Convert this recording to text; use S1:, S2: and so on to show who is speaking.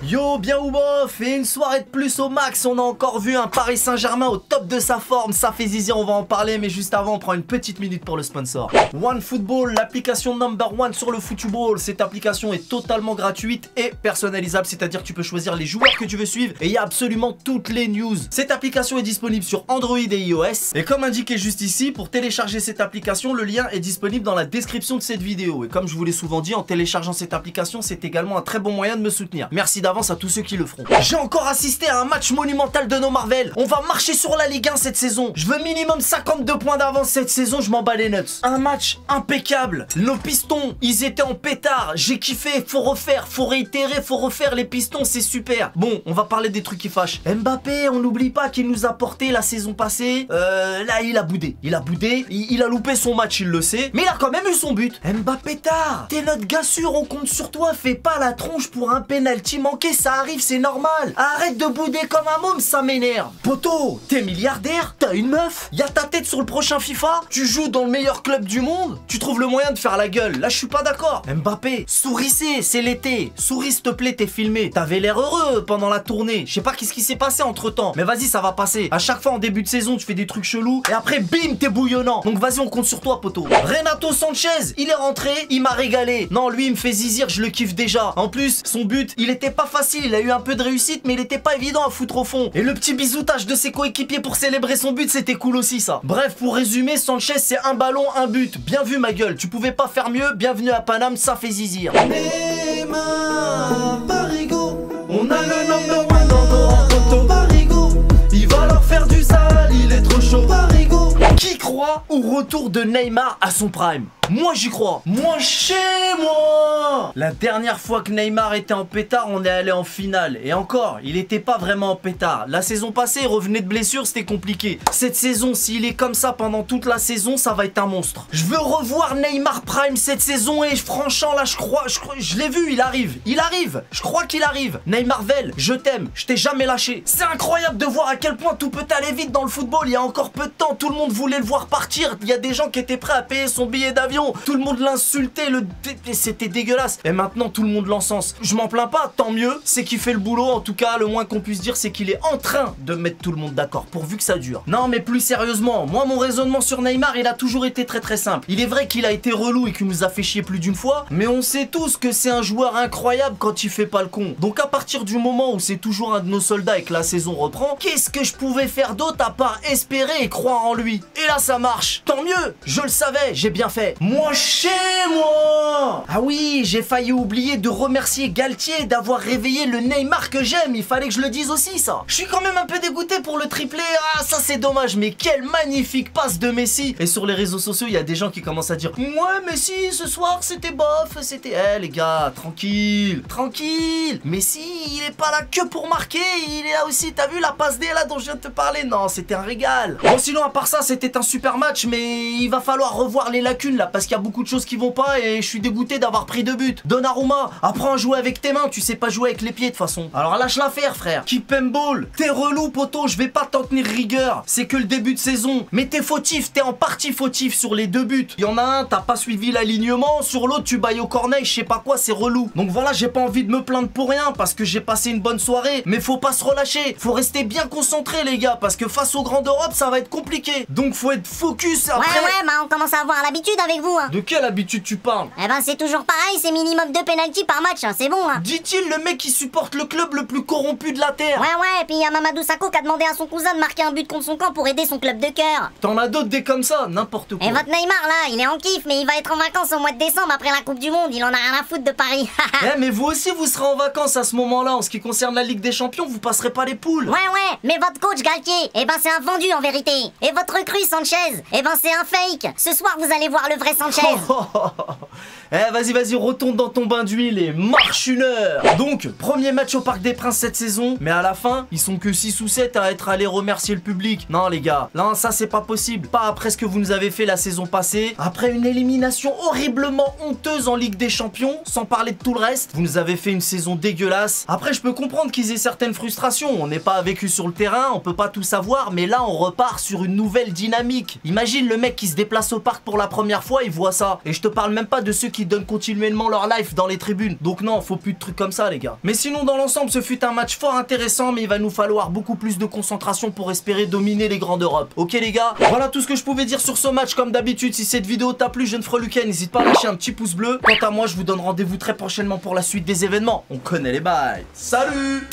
S1: Yo, bien ou bof, et une soirée de plus au max. On a encore vu un Paris Saint-Germain au top de sa forme. Ça fait zizi, on va en parler, mais juste avant on prend une petite minute pour le sponsor. OneFootball, l'application #1 sur le football. Cette application est totalement gratuite et personnalisable, c'est-à-dire que tu peux choisir les joueurs que tu veux suivre et il y a absolument toutes les news. Cette application est disponible sur Android et iOS. Et comme indiqué juste ici, pour télécharger cette application, le lien est disponible dans la description de cette vidéo. Et comme je vous l'ai souvent dit, en téléchargeant cette application, c'est également un très bon moyen de me soutenir. Merci d'avance à tous ceux qui le feront. J'ai encore assisté à un match monumental de nos Marvel. On va marcher sur la Ligue 1 cette saison. Je veux minimum 52 points d'avance cette saison, je m'en bats les nuts. Un match impeccable. Nos pistons, ils étaient en pétard. J'ai kiffé, faut refaire, faut réitérer, faut refaire les pistons, c'est super. Bon, on va parler des trucs qui fâchent. Mbappé, on n'oublie pas qu'il nous a porté la saison passée. Là, il a boudé. Il a loupé son match, il le sait. Mais il a quand même eu son but. Mbappé tard. T'es notre gars sûr, on compte sur toi. Fais pas la tronche pour un penalty manqué, ça arrive, c'est normal. Arrête de bouder comme un môme, ça m'énerve. Poto, t'es milliardaire, t'as une meuf, y'a ta tête sur le prochain FIFA, tu joues dans le meilleur club du monde, tu trouves le moyen de faire la gueule. Là, je suis pas d'accord. Mbappé, sourissez, c'est l'été. Souris, s'il te plaît, t'es filmé. T'avais l'air heureux pendant la tournée. Je sais pas qu'est-ce qui s'est passé entre temps, mais vas-y, ça va passer. À chaque fois en début de saison, tu fais des trucs chelous et après, bim, t'es bouillonnant. Donc vas-y, on compte sur toi, poto. Renato Sanchez, il est rentré, il m'a régalé. Non, lui, il me fait zizir, je le kiffe déjà. En plus, son but, il était pas facile. Il a eu un peu de réussite, mais il était pas évident à foutre au fond. Et le petit bisoutage de ses coéquipiers pour célébrer son but, c'était cool aussi, ça. Bref, pour résumer, Sanchez, c'est un ballon, un but. Bien vu, ma gueule. Tu pouvais pas faire mieux. Bienvenue à Paname, ça fait zizir. Neymar, Parigo, on a le #1 dans nos rencontres. Parigo, il va leur faire du sale, il est trop chaud. Parigo. Qui croit au retour de Neymar à son prime? Moi j'y crois. Moi chez moi. La dernière fois que Neymar était en pétard, on est allé en finale. Et encore, il était pas vraiment en pétard. La saison passée, il revenait de blessure, c'était compliqué. Cette saison, s'il est comme ça pendant toute la saison, ça va être un monstre. Je veux revoir Neymar prime cette saison et franchement là, je l'ai vu, il arrive. Il arrive. Je crois qu'il arrive. Neymar Vel, je t'aime. Je t'ai jamais lâché. C'est incroyable de voir à quel point tout peut aller vite dans le football. Il y a encore peu de temps, tout le monde voulait le voir partir. Il y a des gens qui étaient prêts à payer son billet d'avion. Tout le monde l'insultait, c'était dégueulasse. Et maintenant tout le monde l'encense. Je m'en plains pas, tant mieux. C'est qu'il fait le boulot, en tout cas le moins qu'on puisse dire c'est qu'il est en train de mettre tout le monde d'accord, pourvu que ça dure. Non mais plus sérieusement, moi mon raisonnement sur Neymar il a toujours été très simple. Il est vrai qu'il a été relou et qu'il nous a fait chier plus d'une fois, mais on sait tous que c'est un joueur incroyable quand il fait pas le con. Donc à partir du moment où c'est toujours un de nos soldats et que la saison reprend, qu'est-ce que je pouvais faire d'autre à part espérer et croire en lui? Et là ça marche, tant mieux. Je le savais, j'ai bien fait. Moi chez moi. Ah oui, j'ai failli oublier de remercier Galtier d'avoir réveillé le Neymar que j'aime. Il fallait que je le dise aussi, ça. Je suis quand même un peu dégoûté pour le triplé. Ah, ça c'est dommage, mais quelle magnifique passe de Messi. Et sur les réseaux sociaux, il y a des gens qui commencent à dire ouais, Messi, ce soir, c'était bof, c'était... Eh, les gars, tranquille, tranquille. Messi, il est pas là que pour marquer. Il est là aussi, t'as vu la passe D, là, dont je viens de te parler? Non, c'était un régal. Bon, sinon, à part ça, c'était un super match, mais il va falloir revoir les lacunes, là, parce qu'il y a beaucoup de choses qui vont pas et je suis dégoûté d'avoir pris 2 buts. Donnarumma, apprends à jouer avec tes mains, tu sais pas jouer avec les pieds de toute façon. Alors lâche l'affaire, frère. Keep and ball. T'es relou, poto, je vais pas t'en tenir rigueur. C'est que le début de saison. Mais t'es fautif, t'es en partie fautif sur les 2 buts. Il y en a un, t'as pas suivi l'alignement. Sur l'autre, tu bailles au corneille, je sais pas quoi, c'est relou. Donc voilà, j'ai pas envie de me plaindre pour rien parce que j'ai passé une bonne soirée. Mais faut pas se relâcher. Faut rester bien concentré, les gars, parce que face aux grandes Europe, ça va être compliqué. Donc faut être focus après.
S2: Ouais, bah on commence à avoir l'habitude avec vous, hein.
S1: De quelle habitude tu parles?
S2: Eh ben c'est toujours pareil, c'est minimum 2 pénaltys par match, hein, c'est bon, hein.
S1: Dit-il le mec qui supporte le club le plus corrompu de la terre.
S2: Ouais, et puis il y a Mamadou Sakho qui a demandé à son cousin de marquer un but contre son camp pour aider son club de cœur.
S1: T'en as d'autres des comme ça, n'importe quoi.
S2: Et votre Neymar là, il est en kiff, mais il va être en vacances au mois de décembre après la Coupe du Monde, il en a rien à foutre de Paris.
S1: Mais vous aussi vous serez en vacances à ce moment-là. En ce qui concerne la Ligue des Champions, vous passerez pas les poules.
S2: Ouais, mais votre coach Galtier, eh ben c'est un vendu en vérité. Et votre recrue Sanchez, eh ben c'est un fake. Ce soir vous allez voir le vrai Sanchez.
S1: Vas-y, retourne dans ton bain d'huile et marche une heure. Donc, premier match au Parc des Princes cette saison, mais à la fin, ils sont que 6 ou 7 à être allés remercier le public. Non les gars, non ça c'est pas possible. Pas après ce que vous nous avez fait la saison passée, après une élimination horriblement honteuse en Ligue des Champions, sans parler de tout le reste. Vous nous avez fait une saison dégueulasse. Après je peux comprendre qu'ils aient certaines frustrations, on n'est pas vécu sur le terrain, on peut pas tout savoir, mais là on repart sur une nouvelle dynamique. Imagine le mec qui se déplace au parc pour la première fois, il voit ça. Et je te parle même pas de ceux qui qui donnent continuellement leur life dans les tribunes. Donc non, faut plus de trucs comme ça les gars. Mais sinon dans l'ensemble ce fut un match fort intéressant, mais il va nous falloir beaucoup plus de concentration pour espérer dominer les grands d'Europe. Ok les gars, voilà tout ce que je pouvais dire sur ce match. Comme d'habitude, si cette vidéo t'a plu, jeune freluquet, n'hésite pas à lâcher un petit pouce bleu. Quant à moi, je vous donne rendez-vous très prochainement pour la suite des événements. On connaît les bails. Salut!